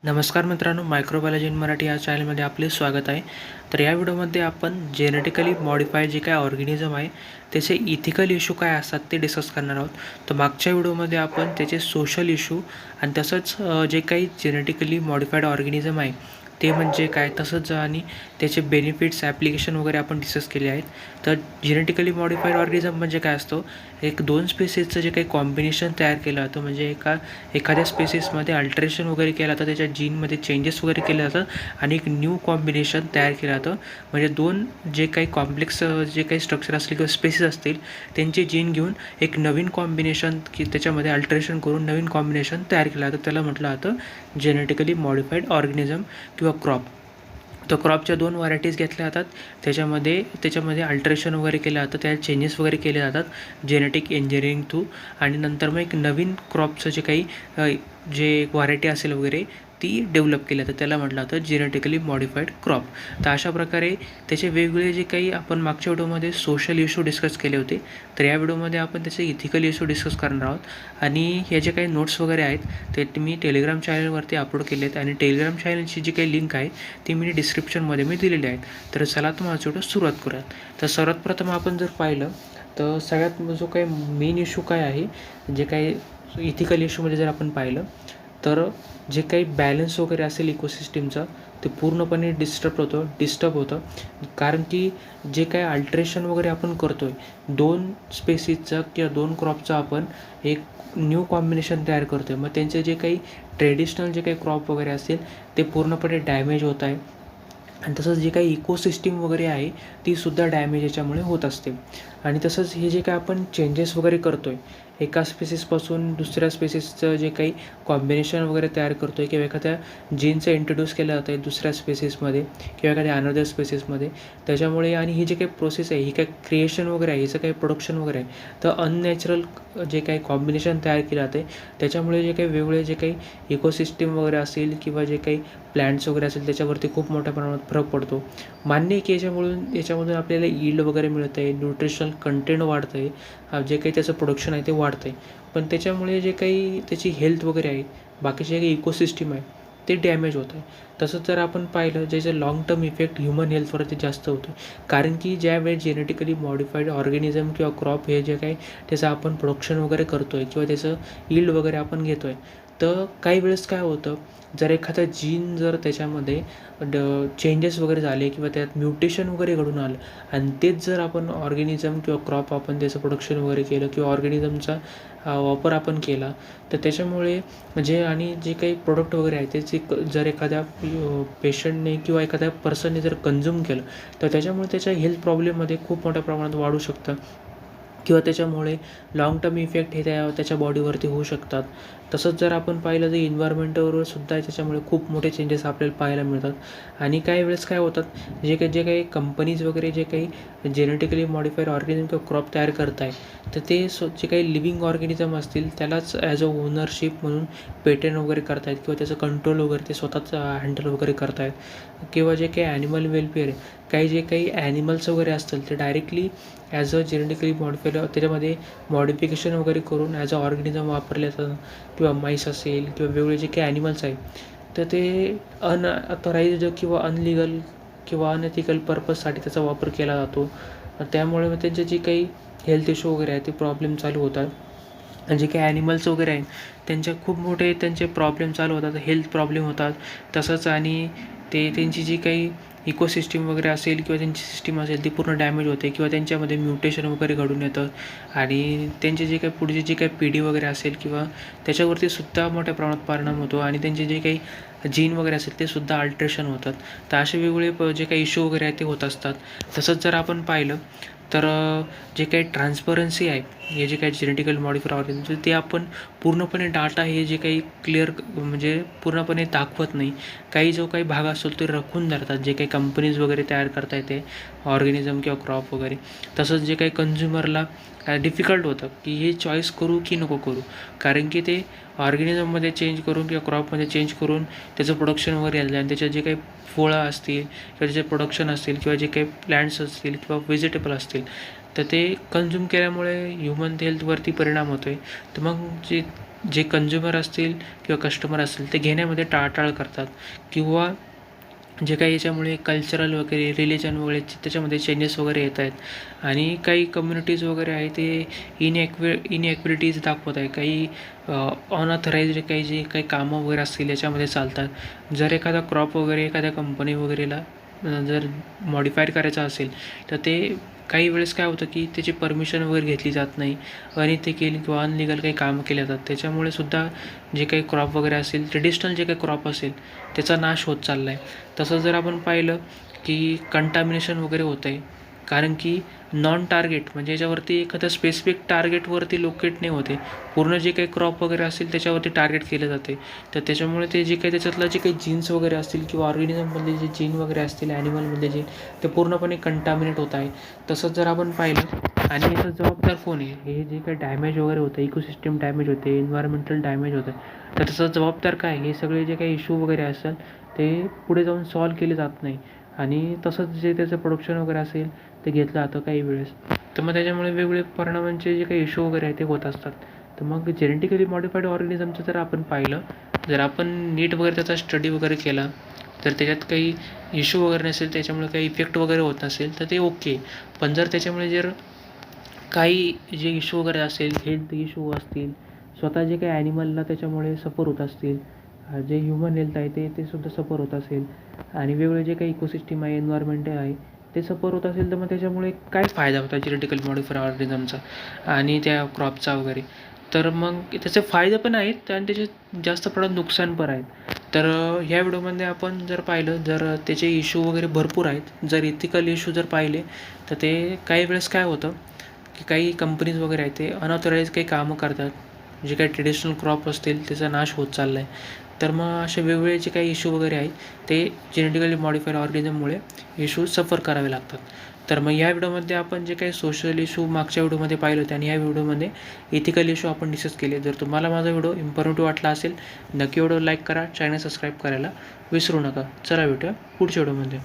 नमस्कार मित्रांनो, microbiology in Marathi या चॅनलमध्ये आपले स्वागत आहे. तर या व्हिडिओमध्ये आपण जेनेटिकली मॉडिफाईड जे काही ऑर्गॅनिझम आहे त्याचे इथिकल इश्यू काय असतात ते डिस्कस करणार आहोत. तर मागच्या व्हिडिओमध्ये आपण त्याचे सोशल इश्यू आणि तसंच जे काही जेनेटिकली मॉडिफाईड ऑर्गॅनिझम आहे ते म्हणजे काय, तसंच आणि त्याचे बेनिफिट्स ॲप्लिकेशन वगैरे आपण डिस्कस केले आहेत. तर जेनेटिकली मॉडिफाईड ऑर्गॅनिझम म्हणजे काय असतो, एक दोन स्पेसीसचं जे काही कॉम्बिनेशन तयार केलं जातं, म्हणजे एखाद्या स्पेसीसमध्ये अल्टरेशन वगैरे केलं जातं, त्याच्या जीनमध्ये चेंजेस वगैरे केले जातात आणि एक न्यू कॉम्बिनेशन तयार केलं जातं. म्हणजे दोन जे काही कॉम्प्लेक्स जे काही स्ट्रक्चर असतील किंवा स्पेसीस असतील त्यांचे जीन घेऊन एक नवीन कॉम्बिनेशन की त्याच्यामध्ये अल्टरेशन करून नवीन कॉम्बिनेशन तयार केलं जातं. त्याला म्हटलं जातं जेनेटिकली मॉडिफाईड ऑर्गॅनिझम किंवा क्रॉप. तर क्रॉपच्या दोन व्हरायटीज घेतल्या जातात. त्याच्यामध्ये अल्टरेशन वगैरे केलं जातं, त्यात चेंजेस वगैरे केले जातात जेनेटिक इंजिनिअरिंग थ्रू. आणि नंतर मग एक नवीन क्रॉपचं जे काही जे व्हरायटी असेल वगैरे ती डेव्हलप केली जातं, त्याला म्हटलं जातं जेनेटिकली मॉडिफाईड क्रॉप. तर अशा प्रकारे त्याचे वेगवेगळे जे काही आपण मागच्या व्हिडिओमध्ये सोशल इश्यू डिस्कस केले होते, तर या व्हिडिओमध्ये आपण त्याचे इथिकल इश्यू डिस्कस करणार आहोत. आणि हे जे काही नोट्स वगैरे आहेत ते मी टेलिग्राम चॅनलवरती अपलोड केले आहेत आणि टेलिग्राम चॅनलची जी काही लिंक आहे ती मी डिस्क्रिप्शनमध्ये मी दिलेली आहे. तर चला तुम्हाला व्हिडिओ सुरुवात करूयात. तर सर्वात प्रथम आपण जर पाहिलं तर सगळ्यात जो काही मेन इश्यू काय आहे, जे काही इथिकल इश्यूमध्ये जर आपण पाहिलं तर जे काही बॅलन्स वगैरे असेल इकोसिस्टीमचं ते पूर्णपणे डिस्टर्ब होतं. कारण की जे काही अल्टरेशन वगैरे आपण करतो आहे, दोन स्पेसीसचं किंवा दोन क्रॉपचं आपण एक न्यू कॉम्बिनेशन तयार करतो आहे. मग त्यांचे जे काही ट्रेडिशनल जे काही क्रॉप वगैरे असेल ते पूर्णपणे डॅमेज होत आहे. आणि तसंच जे काही इकोसिस्टीम वगैरे आहे तीसुद्धा डॅमेज याच्यामुळे होत असते. आणि तसंच हे जे काही आपण चेंजेस वगैरे करतो आहे, एका स्पेसीसपासून दुसऱ्या स्पेसीसचं जे काही कॉम्बिनेशन वगैरे तयार करतो आहे किंवा एखाद्या जीनचं इंट्रोड्यूस केलं जातं आहे दुसऱ्या स्पेसीसमध्ये किंवा एखाद्या अनदर स्पेसीसमध्ये, त्याच्यामुळे आणि ही जी काही प्रोसेस आहे ही काही क्रिएशन वगैरे आहे, हिचं काही प्रोडक्शन वगैरे आहे, तर अननॅचरल जे काही कॉम्बिनेशन तयार केलं जाते त्याच्यामुळे जे काही वेगवेगळे जे काही इकोसिस्टीम वगैरे असेल किंवा जे काही प्लॅन्ट्स वगैरे असेल त्याच्यावरती खूप मोठ्या प्रमाणात फरक पडतो. मान्य आहे की याच्यामधून आपल्याला यील्ड वगैरे मिळतं आहे, न्यूट्रिशनल कंटेंट वाढतं आहे, जे काही त्याचं प्रोडक्शन आहे ते वाढतं आहे. पण त्याच्यामुळे जे काही त्याची हेल्थ वगैरे आहे, बाकीचे जे काही इकोसिस्टीम आहे ते डॅमेज होतं आहे. तसंच जर आपण पाहिलं ज्याचं लाँग टर्म इफेक्ट ह्युमन हेल्थवरती जास्त होतो. कारण की ज्यावेळेस जेनेटिकली मॉडिफाईड ऑर्गॅनिझम किंवा क्रॉप हे जे काही त्याचं आपण प्रोडक्शन वगैरे करतो आहे किंवा त्याचं यील्ड वगैरे आपण घेतो आहे, तर काही वेळेस काय होतं, जर एखादा जीन जर त्याच्यामध्ये चेंजेस वगैरे झाले किंवा त्यात म्युटेशन वगैरे घडून आलं आणि तेच जर आपण ऑर्गॅनिझम किंवा क्रॉप आपण त्याचं प्रोडक्शन वगैरे केलं किंवा ऑर्गॅनिझमचा वापर आपण केला, तर त्याच्यामुळे आणि जे काही प्रोडक्ट वगैरे आहे त्याची जर एखाद्या पेशंटने किंवा एखाद्या पर्सनने जर कन्झ्युम केलं तर त्याच्यामुळे त्याच्या हेल्थ प्रॉब्लेममध्ये खूप मोठ्या प्रमाणात वाढू शकतं किंवा त्याच्यामुळे लाँग टर्म इफेक्ट हे त्याच्या बॉडीवरती होऊ शकतात. तसंच जर आपण पाहिलं तर इन्व्हायरमेंटवर सुद्धा त्याच्यामुळे खूप मोठे चेंजेस आपल्याला पाहायला मिळतात. आणि काही वेळेस काय होतात, जे काही कंपनीज वगैरे जे काही जेनेटिकली मॉडिफाईड ऑर्गॅनिझम किंवा क्रॉप तयार करत आहे, तर ते जे काही लिव्हिंग ऑर्गॅनिझम असतील त्यालाच ॲज अ ओनरशिप म्हणून पेटंट वगैरे करत आहेत किंवा त्याचं कंट्रोल वगैरे ते स्वतःच हँडल वगैरे करत आहेत. किंवा जे काही ॲनिमल वेलफेअर आहे, जे काही ॲनिमल्स वगैरे असतील ते directly as a genetically modified त्याच्यामध्ये मॉडिफिकेशन वगैरे करून ॲज अ ऑर्गॅनिझम वापरले जातात. किंवा माईस असेल किंवा वेगवेगळे जे काही ॲनिमल्स आहे तर ते अनऑथराईज्ड किंवा अनलिगल किंवा अनएथिकल पर्पजसाठी त्याचा वापर केला जातो. त्यामुळे मग त्यांचे जे काही हेल्थ इश्यू वगैरे आहे ते प्रॉब्लेम चालू होतात. आणि जे काही ॲनिमल्स वगैरे आहेत खूप मोठे त्यांचे प्रॉब्लेम चालू होतात, हेल्थ प्रॉब्लेम होतात. तसंच आणि त्यांची जी काही इकोसिस्टीम वगैरे असेल किंवा त्यांची सिस्टीम असेल ती पूर्ण डॅमेज होते किंवा त्यांच्यामध्ये म्युटेशन वगैरे घडून येतं. आणि त्यांचे जे काही पुढची जी काही पिढी वगैरे असेल किंवा त्याच्यावरती सुद्धा मोठ्या प्रमाणात परिणाम होतो आणि त्यांचे जे काही जीन वगैरे असेल ते सुद्धा अल्ट्रेशन होतात. तर असे वेगवेगळे जे काही इश्यू वगैरे आहेत ते होत असतात. तसंच जर आपण पाहिलं तर जे काही ट्रान्सपरन्सी आहे, हे जे काही जेनेटिकल मॉडिफाईड ऑर्गॅनिझम ते आपण पूर्णपणे डाटा हे जे काही क्लिअर म्हणजे पूर्णपणे दाखवत नाही. जो काही भाग असतो ते राखून धरतात, जे काही कंपनीज वगैरे तयार करता येते ऑर्गॅनिझम किंवा क्रॉप वगैरे. तसंच जे काही कन्झ्युमरला डिफिकल्ट होतं की हे चॉईस करू की नको करू, कारण की ते ऑर्गॅनिझममध्ये चेंज करून किंवा क्रॉपमध्ये चेंज करून त्याचं प्रोडक्शन वगैरे झालं आणि त्याच्यात जे काही फळं असतील किंवा त्याचे प्रोडक्शन असतील किंवा जे काही प्लॅन्ट्स असतील किंवा व्हेजिटेबल असतील तर ते कन्झ्युम केल्यामुळे ह्युमन हेल्थवरती परिणाम होतो आहे. तर मग जे कंझ्युमर असतील किंवा कस्टमर असतील ते घेण्यामध्ये टाळाटाळ करतात, किंवा जे काही याच्यामुळे कल्चरल वगैरे रिलिजन वगैरे त्याच्यामध्ये चेंजेस वगैरे येत आहेत. आणि काही कम्युनिटीज वगैरे आहे ते इनॲक्युरेटीज दाखवत आहे. काही अनऑथराइज्ड काही जे काही कामं वगैरे असतील याच्यामध्ये चालतात. जर एखादा क्रॉप वगैरे एखाद्या कंपनी वगैरेला जर मॉडिफाईड करायचा असेल तर ते काही वेळेस काय होतं की त्याची परमिशन वगैरे घेतली जात नाही, आणि ते केली किंवा अनलिगल काही कामं केले जातात. त्याच्यामुळे सुद्धा जे काही क्रॉप वगैरे असेल, ट्रेडिशनल जे काही क्रॉप असेल त्याचा नाश होत चालला आहे. तसं जर आपण पाहिलं की कंटामिनेशन वगैरे होतं आहे, कारण की नॉन टार्गेट म्हणजे याच्यावरती एखाद्या स्पेसिफिक टार्गेटवरती लोकेट नाही होते. पूर्ण जे काही क्रॉप वगैरे असेल त्याच्यावरती टार्गेट केले जाते. तर त्याच्यामुळे ते जे काही त्याच्यातलं जे काही जीन्स वगैरे असतील किंवा ऑर्गॅनिझममधले जे जीन वगैरे असतील, ॲनिमलमधले जीन, ते पूर्णपणे कंटामिनेट होत आहे. तसंच जर आपण पाहिलं, आणि याचा जबाबदार कोण आहे? हे जे काही डॅमेज वगैरे होतं, इकोसिस्टम डॅमेज होते, एन्व्हायरमेंटल डॅमेज होतं, तर त्याचा जबाबदार काय? हे सगळे जे काही इश्यू वगैरे असतात ते पुढे जाऊन सॉल्व केले जात नाही. आणि तसंच जे त्याचं प्रोडक्शन वगैरे असेल ते घेतलं जातं काही वेळेस. तर मग त्याच्यामुळे वेगवेगळे परिणामांचे जे काही इश्यू वगैरे आहे ते होत असतात. तर मग जेनेटिकली मॉडिफाईड ऑर्गॅनिझमचं जर आपण पाहिलं, जर आपण नीट वगैरे त्याचा स्टडी वगैरे केला, तर त्याच्यात काही इश्यू वगैरे नसेल, त्याच्यामुळे काही इफेक्ट वगैरे होत नसेल तर ते ओके. पण जर त्याच्यामुळे जर काही जे इश्यू वगैरे असेल, हेल्थ इश्यू असतील, स्वतः जे काही ॲनिमलला त्याच्यामुळे सफर होत असतील, जे ह्युमन हेल्थ आहे ते सुद्धा सफर होत असेल, आणि वेगवेगळे जे काही इकोसिस्टम आहे, एन्व्हायरमेंट आहे ते सफर होत असेल, तर मग त्याच्यामुळे काय फायदा होता जेनेटिकली मॉडिफाईड ऑर्गॅनिझमचा आणि त्या क्रॉपचा वगैरे? तर मग त्याचे फायदे पण आहेत आणि त्याचे जास्त प्रमाणात नुकसान पण आहेत. तर ह्या व्हिडिओमध्ये आपण जर पाहिलं, जर त्याचे इश्यू वगैरे भरपूर आहेत. जर इथिकल इश्यू जर पाहिले तर ते काही वेळेस काय होतं की काही कंपनीज वगैरे आहेत ते अनऑथराईज काही कामं करतात. जे काही ट्रेडिशनल क्रॉप असतील त्याचा नाश होत चालला आहे. तर मग असे वेगवेगळे जे काही इश्यू वगैरे आहेत ते जेनेटिकली मॉडिफाईड ऑर्गॅनिझममुळे इश्यू सफर करावे लागतात. तर मग या व्हिडिओमध्ये आपण जे काही सोशल इश्यू मागच्या व्हिडिओमध्ये पाहिलं होते, आणि या व्हिडिओमध्ये इथिकल इश्यू आपण डिस्कस केले. जर तुम्हाला माझा व्हिडिओ इन्फॉर्मेटिव्ह वाटला असेल, नक्की व्हिडिओ लाईक करा, चॅनल सबस्क्राईब करायला विसरू नका. चला भेटूया पुढच्या व्हिडिओमध्ये.